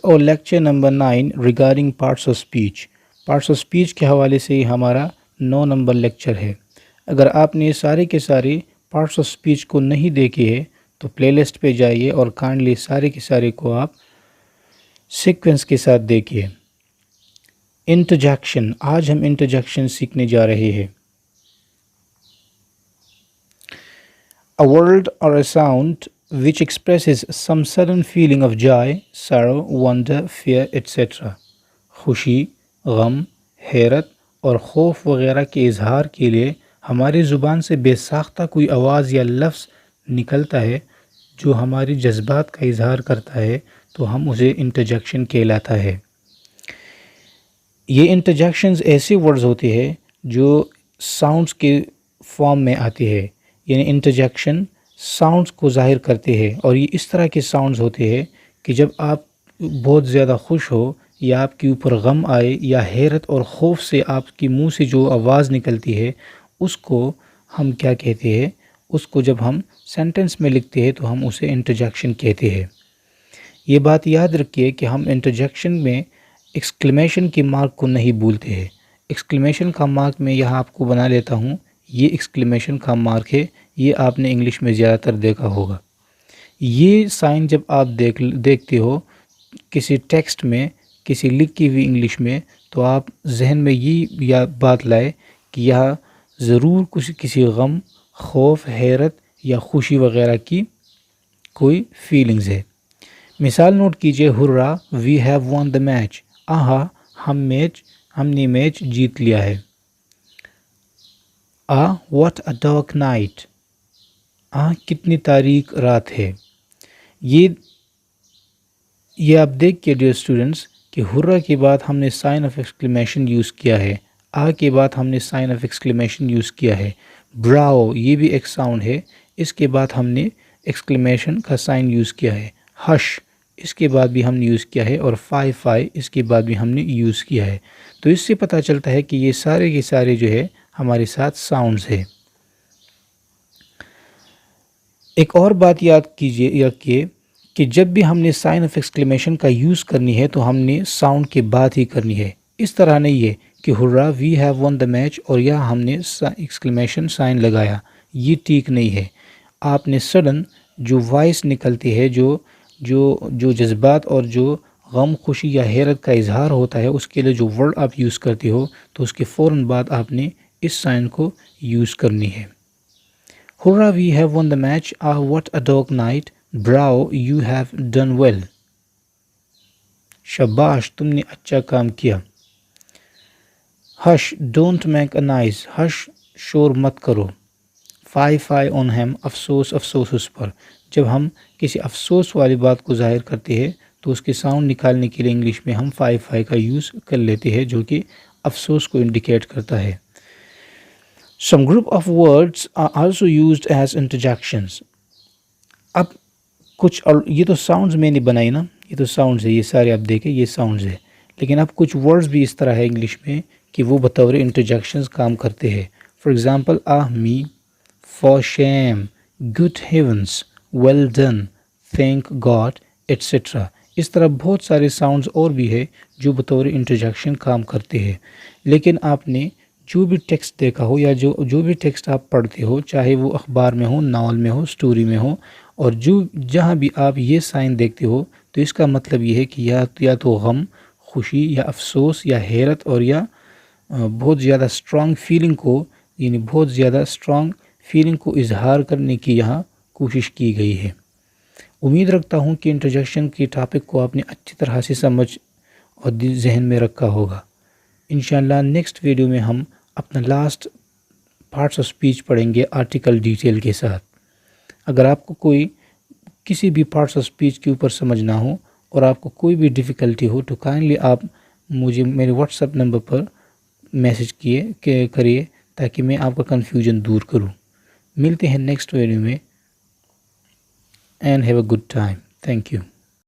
اور lecture number 9 regarding parts of speech. Parts of speech کے حوالے سے یہ ہمارا 9 نمبر لیکچر ہے. اگر آپ نے سارے کے سارے پارٹس آف اسپیچ کو نہیں دیکھے ہے تو پلے لسٹ پہ جائیے اور کائنڈلی سارے کے سارے کو آپ سیکوینس کے ساتھ دیکھیے. انٹرجیکشن. آج ہم انٹرجیکشن سیکھنے جا رہے ہیں. A word or a sound which expresses some sudden feeling of joy, sorrow, wonder, fear, etc. خوشی، غم، حیرت اور خوف وغیرہ کے اظہار کے لیے ہماری زبان سے بے ساختہ کوئی آواز یا لفظ نکلتا ہے جو ہماری جذبات کا اظہار کرتا ہے تو ہم اسے انٹرجیکشن کہلاتا ہے. یہ انٹرجیکشنز ایسے ورڈز ہوتے ہیں جو ساؤنڈز کے فارم میں آتے ہیں، یعنی انٹرجیکشن ساؤنڈز کو ظاہر کرتے ہیں، اور یہ اس طرح کے ساؤنڈز ہوتے ہیں کہ جب آپ بہت زیادہ خوش ہو یا آپ کے اوپر غم آئے یا حیرت اور خوف سے آپ کے منہ سے جو آواز نکلتی ہے اس کو ہم کیا کہتے ہیں، اس کو جب ہم سینٹنس میں لکھتے ہیں تو ہم اسے انٹرجیکشن کہتے ہیں. یہ بات یاد رکھیے کہ ہم انٹرجیکشن میں ایکسکلیمیشن کے مارک کو نہیں بھولتے ہیں. ایکسکلیمیشن کا مارک میں یہاں آپ کو بنا لیتا ہوں، یہ ایکسکلیمیشن کا مارک ہے، یہ آپ نے انگلش میں زیادہ تر دیکھا ہوگا. یہ سائن جب آپ دیکھتے ہو کسی ٹیکسٹ میں، کسی لکھی ہوئی انگلش میں، تو آپ ذہن میں یہ بات لائے کہ یہاں ضرور کسی غم، خوف، حیرت یا خوشی وغیرہ کی کوئی فیلنگز ہے. مثال نوٹ کیجئے، hurrah we have won the match. آہا ہم نے میچ جیت لیا ہے. What a dark night. کتنی تاریک رات ہے. یہ آپ دیکھ کے ڈیئر اسٹوڈنٹس کہ ہرا کے بعد ہم نے سائن آف ایکسکلیمیشن یوز کیا ہے، کے بعد ہم نے سائن آف ایکسکلیمیشن یوز کیا ہے. براو یہ بھی ایک ساؤنڈ ہے، اس کے بعد ہم نے ایکسکلیمیشن کا سائن یوز کیا ہے. ہش اس کے بعد بھی ہم نے یوز کیا ہے، اور فائی اس کے بعد بھی ہم نے یوز کیا ہے. تو اس سے پتہ چلتا ہے کہ یہ سارے کے سارے جو ہے ہمارے ساتھ ساؤنڈز ہے. ایک اور بات یاد رکھیے کہ جب بھی ہم نے سائن آف ایکسکلیمیشن کا یوز کرنی ہے تو ہم نے ساؤنڈ کے بعد ہی کرنی ہے. اس طرح نہیں ہے کہ ہرا we have won the match اور یہاں ہم نے ایکسکلیمیشن سائن لگایا، یہ ٹھیک نہیں ہے. آپ نے سڈن جو وائس نکلتی ہے، جو جذبات اور جو غم، خوشی یا حیرت کا اظہار ہوتا ہے، اس کے لیے جو ورڈ آپ یوز کرتے ہو تو اس کے فوراً بعد آپ نے اس سائن کو یوز کرنی ہے. Hurrah we have won the match. What a dark night. Bravo you have done well. شاباش تم نے اچھا کام کیا. ہش ڈونٹ میک اے نائز. ہش شور مت کرو. Fie on him. افسوس اس پر. جب ہم کسی افسوس والی بات کو ظاہر کرتے ہیں تو اس کے ساؤنڈ نکالنے کے لیے انگلش میں ہم فائی کا یوز کر لیتے ہیں، جو کہ افسوس کو انڈیکیٹ کرتا ہے. Some group of words are also used as interjections. اب کچھ یہ تو ساؤنڈز میں نے بنائی نا، یہ تو ساؤنڈز ہے، یہ سارے آپ دیکھیں یہ ساؤنڈز ہے، لیکن اب کچھ ورڈز بھی اس طرح ہے انگلش میں کہ وہ بطور انٹرجیکشنز کام کرتے ہیں. فار ایگزامپل می، for shame, good heavens, well done, thank God et cetera. اس طرح بہت سارے ساؤنڈز اور بھی ہے جو بطور انٹرجیکشن کام کرتے ہیں. لیکن آپ نے جو بھی ٹیکسٹ دیکھا ہو یا جو بھی ٹیکسٹ آپ پڑھتے ہو، چاہے وہ اخبار میں ہو، ناول میں ہو، سٹوری میں ہو، اور جہاں بھی آپ یہ سائن دیکھتے ہو تو اس کا مطلب یہ ہے کہ یا تو غم، خوشی یا افسوس یا حیرت اور یا بہت زیادہ اسٹرانگ فیلنگ کو، یعنی بہت زیادہ اسٹرانگ فیلنگ کو اظہار کرنے کی یہاں کوشش کی گئی ہے. امید رکھتا ہوں کہ انٹرجیکشن کی ٹاپک کو آپ نے اچھی طرح سے سمجھ اور ذہن میں رکھا ہوگا. انشاءاللہ نیکسٹ ویڈیو میں ہم اپنا لاسٹ پارٹس آف اسپیچ پڑھیں گے آرٹیکل ڈیٹیل کے ساتھ. اگر آپ کو کسی بھی پارٹس آف اسپیچ کے اوپر سمجھنا ہو اور آپ کو کوئی بھی ڈیفیکلٹی ہو تو کائنڈلی آپ مجھے میرے واٹس ایپ نمبر پر میسج کریے تاکہ میں آپ کا کنفیوژن دور کروں. ملتے ہیں نیکسٹ ویڈیو میں. And have a good time. Thank you.